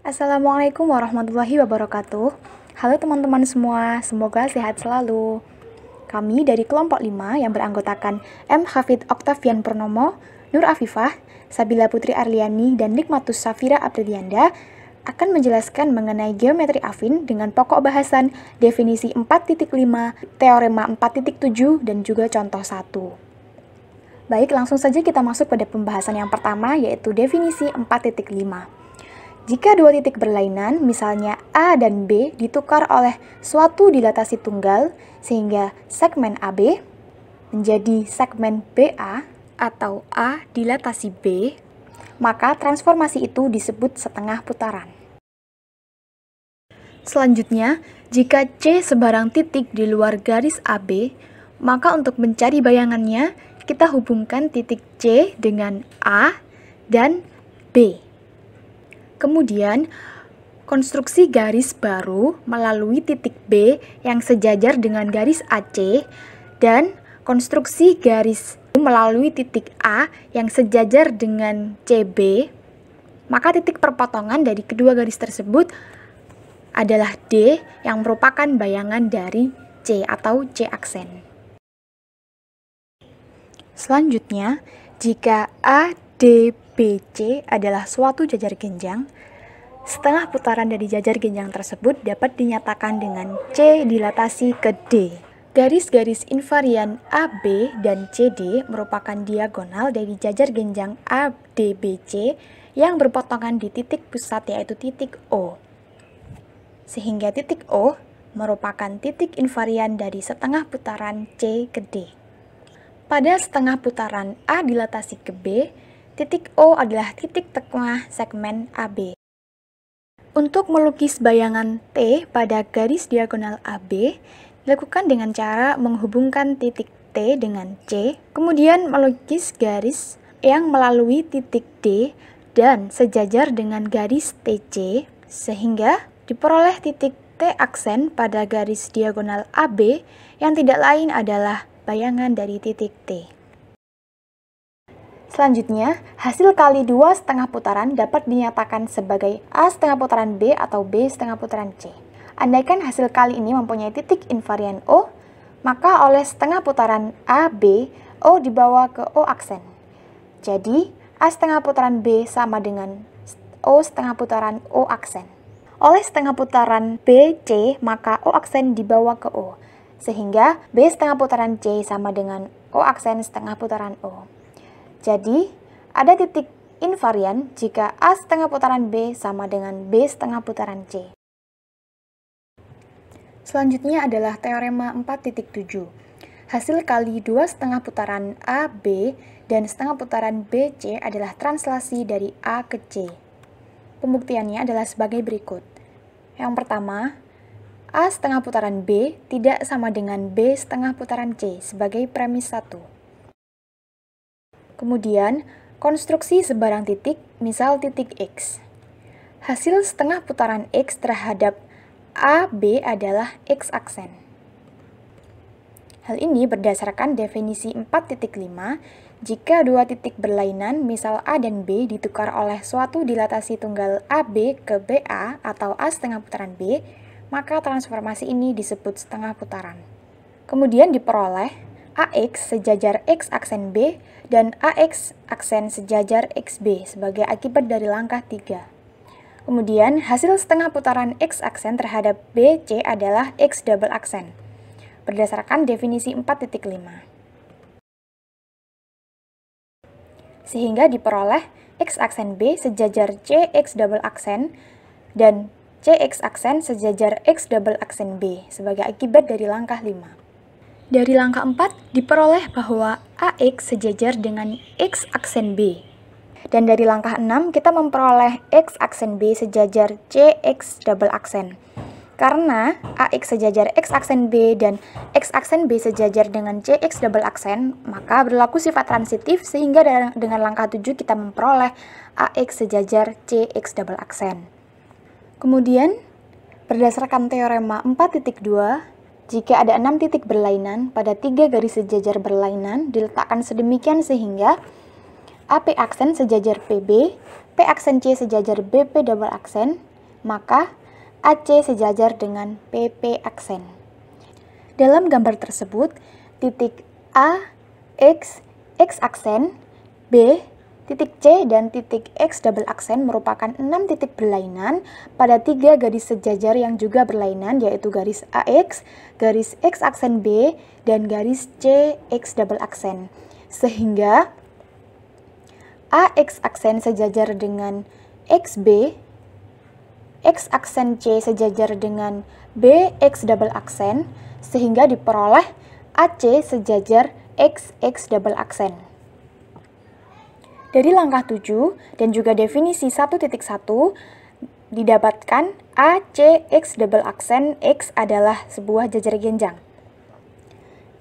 Assalamualaikum warahmatullahi wabarakatuh. Halo teman-teman semua, semoga sehat selalu. Kami dari kelompok 5 yang beranggotakan M. Hafid Oktavian Purnomo, Nur Afifah, Sabila Putri Arliani, dan Nikmatus Safira Aprilianda akan menjelaskan mengenai geometri afin dengan pokok bahasan definisi 4.5, teorema 4.7, dan juga contoh 1. Baik, langsung saja kita masuk pada pembahasan yang pertama, yaitu definisi 4.5. Jika dua titik berlainan, misalnya A dan B, ditukar oleh suatu dilatasi tunggal, sehingga segmen AB menjadi segmen BA atau A dilatasi B, maka transformasi itu disebut setengah putaran. Selanjutnya, jika C sebarang titik di luar garis AB, maka untuk mencari bayangannya, kita hubungkan titik C dengan A dan B. Kemudian, konstruksi garis baru melalui titik B yang sejajar dengan garis AC dan konstruksi garis melalui titik A yang sejajar dengan CB, maka titik perpotongan dari kedua garis tersebut adalah D yang merupakan bayangan dari C atau C aksen. Selanjutnya, jika ADBC adalah suatu jajar genjang, setengah putaran dari jajar genjang tersebut dapat dinyatakan dengan C dilatasi ke D. Garis-garis invarian AB dan CD merupakan diagonal dari jajar genjang ADBC yang berpotongan di titik pusat, yaitu titik O. Sehingga titik O merupakan titik invarian dari setengah putaran C ke D. Pada setengah putaran A dilatasi ke B, titik O adalah titik tengah segmen AB. Untuk melukis bayangan T pada garis diagonal AB, dilakukan dengan cara menghubungkan titik T dengan C, kemudian melukis garis yang melalui titik D dan sejajar dengan garis TC, sehingga diperoleh titik T aksen pada garis diagonal AB yang tidak lain adalah bayangan dari titik T. Selanjutnya, hasil kali dua setengah putaran dapat dinyatakan sebagai A setengah putaran B atau B setengah putaran C. Andaikan hasil kali ini mempunyai titik invarian O, maka oleh setengah putaran AB, O dibawa ke O aksen. Jadi, A setengah putaran B sama dengan O setengah putaran O aksen. Oleh setengah putaran BC, maka O aksen dibawa ke O, sehingga B setengah putaran C sama dengan O aksen setengah putaran O. Jadi, ada titik invarian jika A setengah putaran B sama dengan B setengah putaran C. Selanjutnya adalah teorema 4.7. Hasil kali dua setengah putaran AB dan setengah putaran BC adalah translasi dari A ke C. Pembuktiannya adalah sebagai berikut. Yang pertama, A setengah putaran B tidak sama dengan B setengah putaran C sebagai premis 1. Kemudian, konstruksi sebarang titik, misal titik X. Hasil setengah putaran X terhadap AB adalah X aksen. Hal ini berdasarkan definisi 4.5, jika dua titik berlainan, misal A dan B, ditukar oleh suatu dilatasi tunggal AB ke BA atau A setengah putaran B, maka transformasi ini disebut setengah putaran. Kemudian diperoleh AX sejajar X aksen B dan AX aksen sejajar XB sebagai akibat dari langkah 3. Kemudian hasil setengah putaran X aksen terhadap BC adalah X double aksen, berdasarkan definisi 4.5. Sehingga diperoleh X aksen B sejajar CX double aksen dan CX aksen sejajar X double aksen B sebagai akibat dari langkah 5. Dari langkah 4 diperoleh bahwa AX sejajar dengan X aksen B. Dan dari langkah 6 kita memperoleh X aksen B sejajar CX double aksen. Karena AX sejajar X aksen B dan X aksen B sejajar dengan CX double aksen, maka berlaku sifat transitif sehingga dengan langkah 7 kita memperoleh AX sejajar CX double aksen. Kemudian, berdasarkan teorema 4.2, jika ada 6 titik berlainan pada 3 garis sejajar berlainan diletakkan sedemikian sehingga AP aksen sejajar PB, P aksen C sejajar BP double aksen, maka AC sejajar dengan PP aksen. Dalam gambar tersebut, titik A, X aksen, B, titik C, dan titik X double aksen merupakan 6 titik berlainan pada 3 garis sejajar yang juga berlainan, yaitu garis AX, garis X aksen B, dan garis CX double aksen. Sehingga AX aksen sejajar dengan XB, X aksen C sejajar dengan BX double aksen, sehingga diperoleh AC sejajar XX double aksen. Dari langkah 7 dan juga definisi 1.1 didapatkan ACX double aksen X adalah sebuah jajar genjang.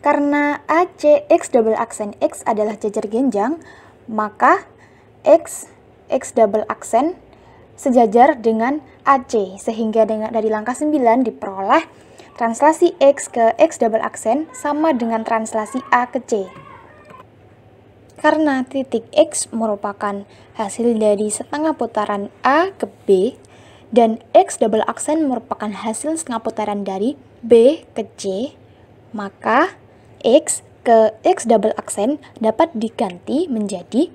Karena ACX double aksen X adalah jajar genjang, maka X double aksen sejajar dengan AC, sehingga dari langkah 9 diperoleh translasi X ke X double aksen sama dengan translasi A ke C. Karena titik X merupakan hasil dari setengah putaran A ke B, dan X double aksen merupakan hasil setengah putaran dari B ke C, maka X ke X double aksen dapat diganti menjadi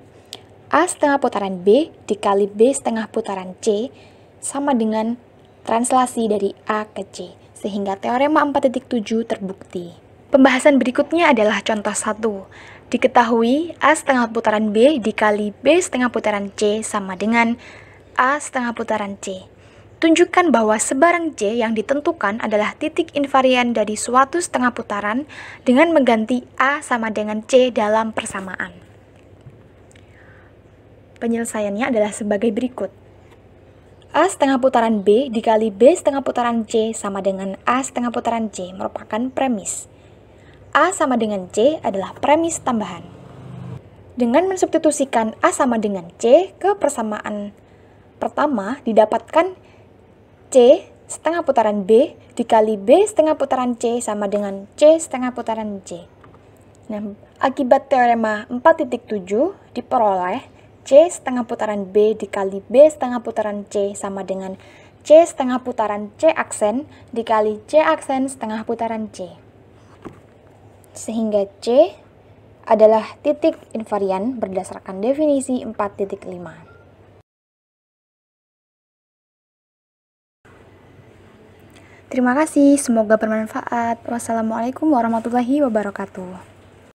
A setengah putaran B dikali B setengah putaran C sama dengan translasi dari A ke C, sehingga teorema 4.7 terbukti. Pembahasan berikutnya adalah contoh 1. Diketahui A setengah putaran B dikali B setengah putaran C sama dengan A setengah putaran C. Tunjukkan bahwa sebarang C yang ditentukan adalah titik invarian dari suatu setengah putaran dengan mengganti A sama dengan C dalam persamaan. Penyelesaiannya adalah sebagai berikut. A setengah putaran B dikali B setengah putaran C sama dengan A setengah putaran C merupakan premis. A sama dengan C adalah premis tambahan. Dengan mensubstitusikan A sama dengan C ke persamaan pertama, didapatkan C setengah putaran B dikali B setengah putaran C sama dengan C setengah putaran C. Nah, akibat teorema 4.7 diperoleh C setengah putaran B dikali B setengah putaran C sama dengan C setengah putaran C aksen dikali C aksen setengah putaran C. Sehingga C adalah titik invarian berdasarkan definisi 4.5. Terima kasih, semoga bermanfaat. Wassalamualaikum warahmatullahi wabarakatuh.